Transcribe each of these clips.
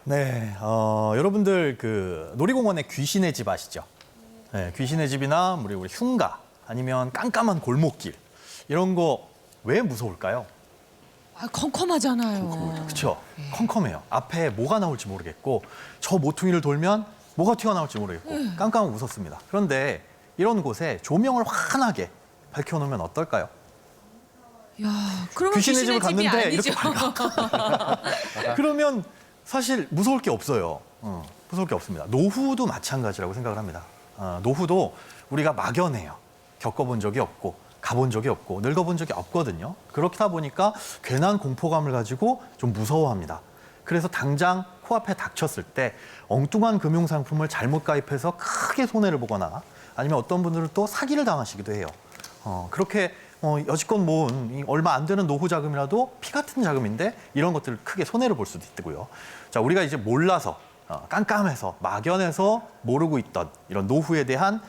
네, 여러분들 그 놀이공원에 귀신의 집 아시죠? 네, 귀신의 집이나 우리 흉가 아니면 깜깜한 골목길 이런 거 왜 무서울까요? 아, 컴컴하잖아요. 그렇죠? 컴컴해요. 앞에 뭐가 나올지 모르겠고 저 모퉁이를 돌면 뭐가 튀어나올지 모르겠고 깜깜하고 무섭습니다. 그런데 이런 곳에 조명을 환하게 밝혀놓으면 어떨까요? 야, 그러면 귀신의 집을 집이 갔는데 아니죠. 이렇게 밝아. 그러면 사실 무서울 게 없어요. 무서울 게 없습니다. 노후도 마찬가지라고 생각을 합니다. 노후도 우리가 막연해요. 겪어본 적이 없고 가본 적이 없고 늙어본 적이 없거든요. 그렇다 보니까 괜한 공포감을 가지고 좀 무서워합니다. 그래서 당장 코앞에 닥쳤을 때 엉뚱한 금융상품을 잘못 가입해서 크게 손해를 보거나 아니면 어떤 분들은 또 사기를 당하시기도 해요. 그렇게 여지껏 모은 이 얼마 안 되는 노후 자금이라도 피 같은 자금인데 이런 것들을 크게 손해를 볼 수도 있고요. 자, 우리가 이제 몰라서 깜깜해서 막연해서 모르고 있던 이런 노후에 대한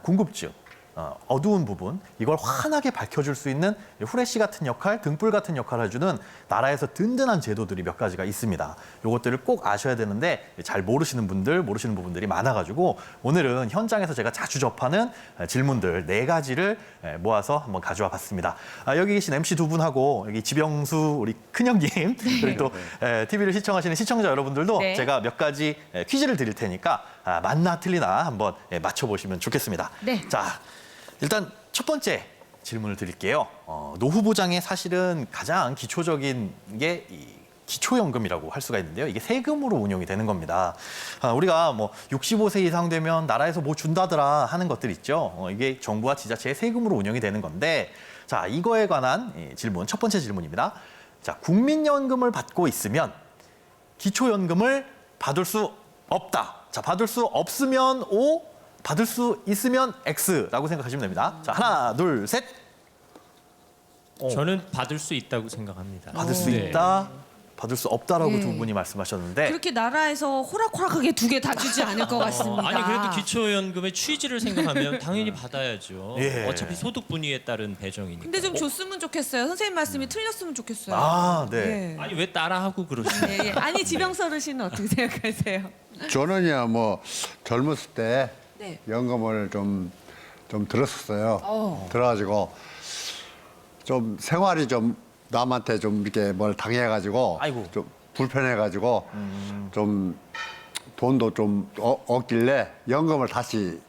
궁금증, 어두운 부분 이걸 환하게 밝혀줄 수 있는 후레쉬 같은 역할, 등불 같은 역할을 해주는 나라에서 든든한 제도들이 몇 가지가 있습니다. 이것들을 꼭 아셔야 되는데 잘 모르시는 부분들이 많아가지고 오늘은 현장에서 제가 자주 접하는 질문들 4가지를 모아서 한번 가져와 봤습니다. 여기 계신 MC 두 분하고 여기 지병수 우리 큰형님 그리고 또 TV를 시청하시는 시청자 여러분들도 네. 제가 몇 가지 퀴즈를 드릴 테니까 맞나 틀리나 한번 맞춰보시면 좋겠습니다. 네. 자, 일단 첫 번째 질문을 드릴게요. 노후 보장의 사실은 가장 기초적인 게 이 기초연금이라고 할 수가 있는데요. 이게 세금으로 운용이 되는 겁니다. 우리가 뭐 65세 이상 되면 나라에서 뭐 준다더라 하는 것들 있죠. 이게 정부와 지자체의 세금으로 운영이 되는 건데, 자, 이거에 관한 질문, 첫 번째 질문입니다. 자, 국민연금을 받고 있으면 기초연금을 받을 수 없다. 자, 받을 수 없으면 O, 받을 수 있으면 X라고 생각하시면 됩니다. 자, 하나, 둘, 셋. 저는 받을 수 있다고 생각합니다. 받을 수 네. 있다, 받을 수 없다라고 네. 두 분이 말씀하셨는데 그렇게 나라에서 호락호락하게 2개 다 주지 않을 것 같습니다. 아니 그래도 기초연금의 취지를 생각하면 당연히 받아야죠. 예. 어차피 소득 분위에 따른 배정이니까. 근데 좀 줬으면 좋겠어요. 선생님 말씀이 틀렸으면 좋겠어요. 아, 네. 예. 아니 왜 따라하고 그러시나요? 예, 예. 아니 지병서 어르신은 어떻게 생각하세요? 저는요 뭐 젊었을 때 네. 연금을 좀 들었었어요. 들어가지고 좀 생활이 좀 남한테 좀 이렇게 뭘 당해가지고 아이고. 좀 불편해가지고 좀 돈도 좀 얻길래 연금을 다시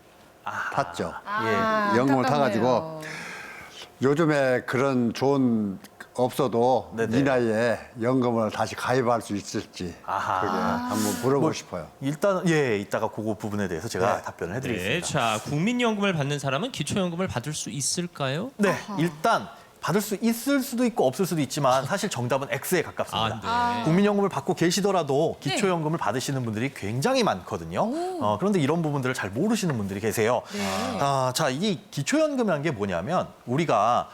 탔죠. 예. 연금을 타가지고 요즘에 그런 좋은 없어도 네네. 이 나이에 연금을 다시 가입할 수 있을지 아하. 그게 한번 물어보고 싶어요. 일단 이따가 그거 부분에 대해서 제가 답변을 네, 해드리겠습니다. 자 국민연금을 받는 사람은 기초연금을 받을 수 있을까요? 네, 일단 받을 수 있을 수도 있고 없을 수도 있지만 사실 정답은 X에 가깝습니다. 네. 국민연금을 받고 계시더라도 기초연금을 받으시는 분들이 굉장히 많거든요. 그런데 이런 부분들을 잘 모르시는 분들이 계세요. 자, 이 기초연금이라는 게 뭐냐면 우리가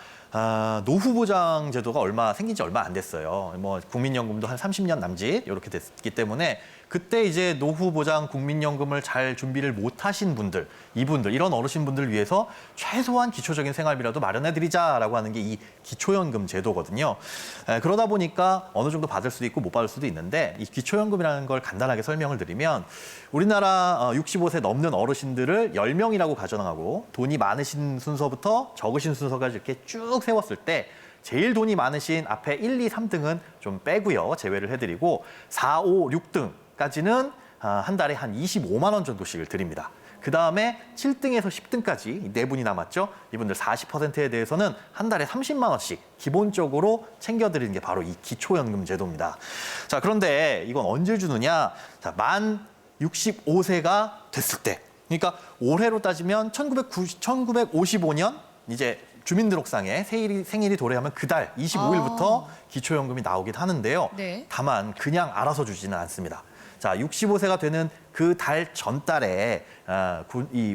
노후 보장 제도가 생긴 지 얼마 안 됐어요. 뭐 국민연금도 한 30년 남짓 이렇게 됐기 때문에 그때 이제 노후 보장 국민연금을 잘 준비를 못 하신 분들, 이런 어르신분들을 위해서 최소한 기초적인 생활비라도 마련해 드리자라고 하는 게 이 기초연금 제도거든요. 그러다 보니까 어느 정도 받을 수도 있고 못 받을 수도 있는데 이 기초연금이라는 걸 간단하게 설명을 드리면 우리나라 65세 넘는 어르신들을 10명이라고 가정하고 돈이 많으신 순서부터 적으신 순서까지 이렇게 쭉 세웠을 때 제일 돈이 많으신 앞에 1, 2, 3등은 좀 빼고요. 제외를 해드리고 4, 5, 6등까지는 한 달에 한 25만 원 정도씩을 드립니다. 그다음에 7등에서 10등까지 4분이 남았죠. 이분들 40%에 대해서는 한 달에 30만 원씩 기본적으로 챙겨드리는 게 바로 이 기초연금 제도입니다. 자, 그런데 이건 언제 주느냐? 자, 만 65세가 됐을 때. 그러니까 올해로 따지면 1955년 이제 주민등록상에 생일이 도래하면 그달 25일부터 기초연금이 나오긴 하는데요. 네. 다만 그냥 알아서 주지는 않습니다. 자, 65세가 되는 그 달 전달에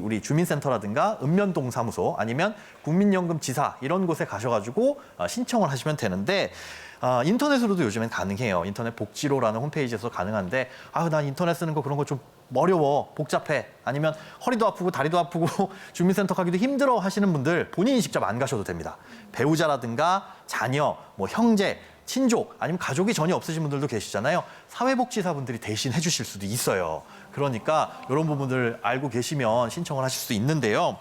우리 주민센터라든가 읍면동 사무소 아니면 국민연금 지사 이런 곳에 가셔가지고 신청을 하시면 되는데 인터넷으로도 요즘엔 가능해요. 인터넷 복지로라는 홈페이지에서 가능한데 난 인터넷 쓰는 거 그런 거 좀 어려워, 복잡해. 아니면 허리도 아프고 다리도 아프고 주민센터 가기도 힘들어 하시는 분들 본인이 직접 안 가셔도 됩니다. 배우자라든가 자녀, 뭐 형제, 친족 아니면 가족이 전혀 없으신 분들도 계시잖아요. 사회복지사분들이 대신 해주실 수도 있어요. 그러니까 이런 부분들 알고 계시면 신청을 하실 수 있는데요.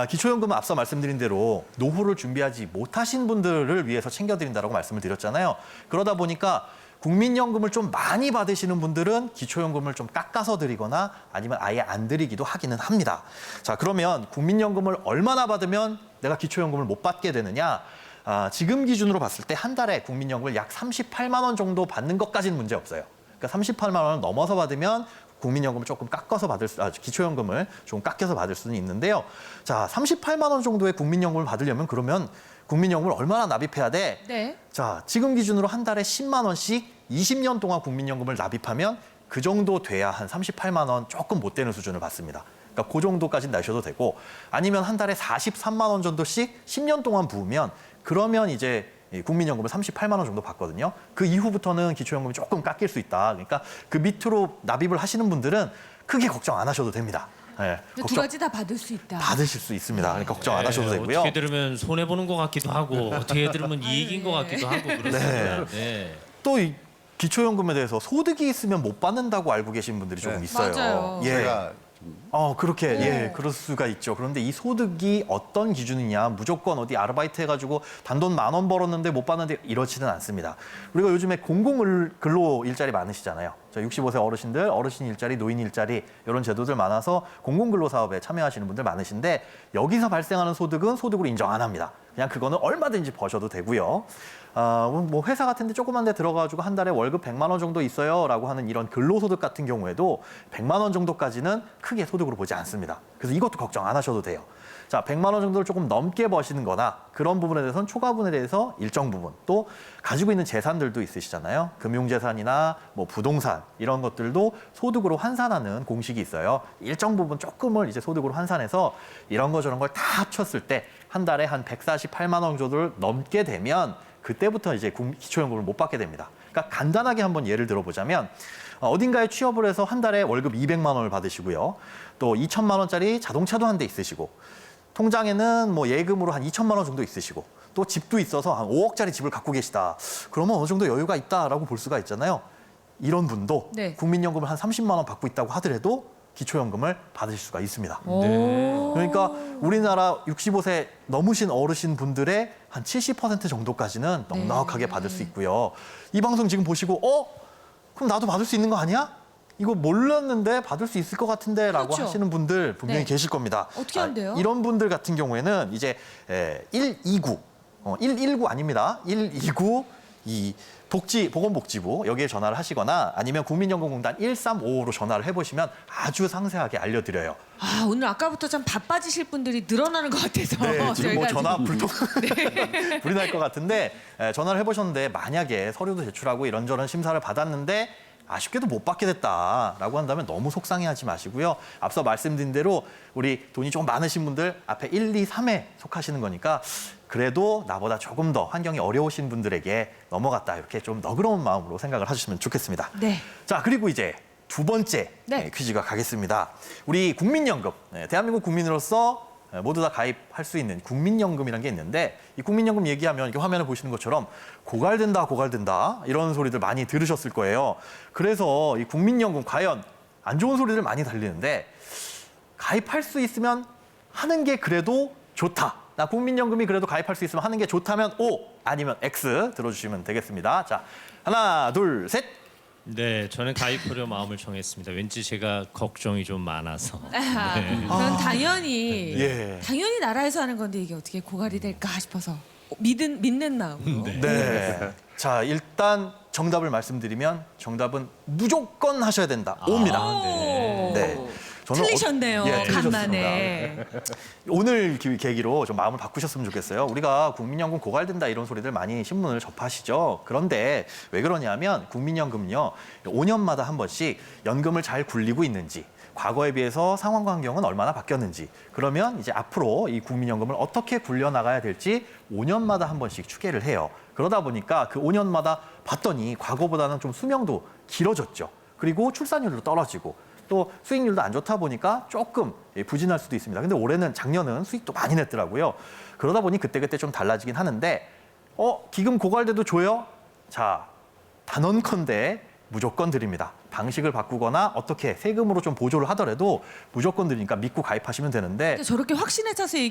기초연금은 앞서 말씀드린 대로 노후를 준비하지 못하신 분들을 위해서 챙겨드린다고 말씀을 드렸잖아요. 그러다 보니까 국민연금을 좀 많이 받으시는 분들은 기초연금을 좀 깎아서 드리거나 아니면 아예 안 드리기도 하기는 합니다. 자, 그러면 국민연금을 얼마나 받으면 내가 기초연금을 못 받게 되느냐? 지금 기준으로 봤을 때 한 달에 국민연금을 약 38만 원 정도 받는 것까지는 문제 없어요. 그러니까 38만 원을 넘어서 받으면 국민연금을 조금 깎아서 기초연금을 좀 깎여서 받을 수는 있는데요. 자, 38만 원 정도의 국민연금을 받으려면 그러면 국민연금을 얼마나 납입해야 돼? 네. 자, 지금 기준으로 한 달에 10만 원씩 20년 동안 국민연금을 납입하면 그 정도 돼야 한 38만 원 조금 못 되는 수준을 받습니다. 그러니까 그 정도까지는 내셔도 되고 아니면 한 달에 43만 원 정도씩 10년 동안 부으면 그러면 이제 국민연금을 38만 원 정도 받거든요. 그 이후부터는 기초연금이 조금 깎일 수 있다. 그러니까 그 밑으로 납입을 하시는 분들은 크게 걱정 안 하셔도 됩니다. 네, 두 가지 다 받을 수 있다. 받으실 수 있습니다. 그러니까 걱정 안 하셔도 되고요. 어떻게 들으면 손해 보는 것 같기도 하고 어떻게 들으면 이익인 것 같기도 하고 그렇습니다. 네. 또 이 기초연금에 대해서 소득이 있으면 못 받는다고 알고 계신 분들이 조금 네. 있어요. 맞아요. 예. 제가 그렇게 네. 예, 그럴 수가 있죠. 그런데 이 소득이 어떤 기준이냐, 무조건 어디 아르바이트 해가지고 단돈 10,000원 벌었는데 못 받는데 이렇지는 않습니다. 우리가 요즘에 공공근로 일자리 많으시잖아요. 65세 어르신들, 어르신 일자리, 노인 일자리 이런 제도들 많아서 공공근로 사업에 참여하시는 분들 많으신데 여기서 발생하는 소득은 소득으로 인정 안 합니다. 그냥 그거는 얼마든지 버셔도 되고요. 뭐 회사 같은 데 조그만 데 들어가지고 한 달에 월급 100만 원 정도 있어요 라고 하는 이런 근로소득 같은 경우에도 100만 원 정도까지는 크게 소득으로 보지 않습니다. 그래서 이것도 걱정 안 하셔도 돼요. 자, 100만 원 정도를 조금 넘게 버시는 거나 그런 부분에 대해서는 초과분에 대해서 일정 부분 또 가지고 있는 재산들도 있으시잖아요. 금융재산이나 뭐 부동산 이런 것들도 소득으로 환산하는 공식이 있어요. 일정 부분 조금을 이제 소득으로 환산해서 이런 거 저런 걸 다 합쳤을 때 한 달에 한 148만 원 정도를 넘게 되면 그때부터 이제 기초연금을 못 받게 됩니다. 그러니까 간단하게 한번 예를 들어보자면 어딘가에 취업을 해서 한 달에 월급 200만 원을 받으시고요. 또 2천만 원짜리 자동차도 한 대 있으시고 통장에는 뭐 예금으로 한 2천만 원 정도 있으시고 또 집도 있어서 한 5억짜리 집을 갖고 계시다. 그러면 어느 정도 여유가 있다라고 볼 수가 있잖아요. 이런 분도 네. 국민연금을 한 30만 원 받고 있다고 하더라도 기초연금을 받으실 수가 있습니다. 오. 그러니까 우리나라 65세 넘으신 어르신 분들의 한 70% 정도까지는 넉넉하게 받을 수 있고요. 이 방송 지금 보시고 그럼 나도 받을 수 있는 거 아니야? 이거 몰랐는데 받을 수 있을 것 같은데 라고 그렇죠. 하시는 분들 분명히 네. 계실 겁니다. 어떻게 하면 돼요? 이런 분들 같은 경우에는 이제 129, 119 아닙니다. 129 이 보건복지부 여기에 전화를 하시거나 아니면 국민연금공단 1355로 전화를 해보시면 아주 상세하게 알려드려요. 오늘 아까부터 참 바빠지실 분들이 늘어나는 것 같아서 네, 지금 뭐 저희가 전화 지금- 불통 불이 날 것 같은데 전화를 해보셨는데 만약에 서류도 제출하고 이런저런 심사를 받았는데 아쉽게도 못 받게 됐다라고 한다면 너무 속상해하지 마시고요. 앞서 말씀드린 대로 우리 돈이 좀 많으신 분들 앞에 1, 2, 3에 속하시는 거니까 그래도 나보다 조금 더 환경이 어려우신 분들에게 넘어갔다 이렇게 좀 너그러운 마음으로 생각을 하셨으면 좋겠습니다. 네. 자, 그리고 이제 두 번째 네. 퀴즈가 가겠습니다. 우리 국민연금, 대한민국 국민으로서 모두 다 가입할 수 있는 국민연금이라는 게 있는데 이 국민연금 얘기하면 이렇게 화면을 보시는 것처럼 고갈된다 이런 소리들 많이 들으셨을 거예요. 그래서 이 국민연금 과연 안 좋은 소리들 많이 들리는데 가입할 수 있으면 하는 게 그래도 좋다. 나 국민연금이 그래도 가입할 수 있으면 하는 게 좋다면 O 아니면 X 들어주시면 되겠습니다. 자, 하나, 둘, 셋. 네, 저는 가입하려 마음을 정했습니다. 왠지 제가 걱정이 좀 많아서. 그건 당연히 예. 당연히 나라에서 하는 건데 이게 어떻게 고갈이 될까 싶어서 믿는 마음으로. 네. 자, 일단 정답을 말씀드리면 정답은 무조건 하셔야 된다. O입니다. 오. 네. 저는 틀리셨네요. 틀리셨습니다. 간만에. 오늘 계기로 좀 마음을 바꾸셨으면 좋겠어요. 우리가 국민연금 고갈된다 이런 소리들 많이 신문을 접하시죠. 그런데 왜 그러냐면 국민연금요 5년마다 한 번씩 연금을 잘 굴리고 있는지 과거에 비해서 상황과 환경은 얼마나 바뀌었는지 그러면 이제 앞으로 이 국민연금을 어떻게 굴려나가야 될지 5년마다 한 번씩 추계를 해요. 그러다 보니까 그 5년마다 봤더니 과거보다는 좀 수명도 길어졌죠. 그리고 출산율도 떨어지고 또 수익률도 안 좋다 보니까 조금 부진할 수도 있습니다. 근데 올해는 작년은 수익도 많이 냈더라고요. 그러다 보니 그때그때 좀 달라지긴 하는데 기금 고갈돼도 줘요? 자, 단언컨대 무조건 드립니다. 방식을 바꾸거나 어떻게 세금으로 좀 보조를 하더라도 무조건 드리니까 믿고 가입하시면 되는데 근데 저렇게 확신에 차서 얘기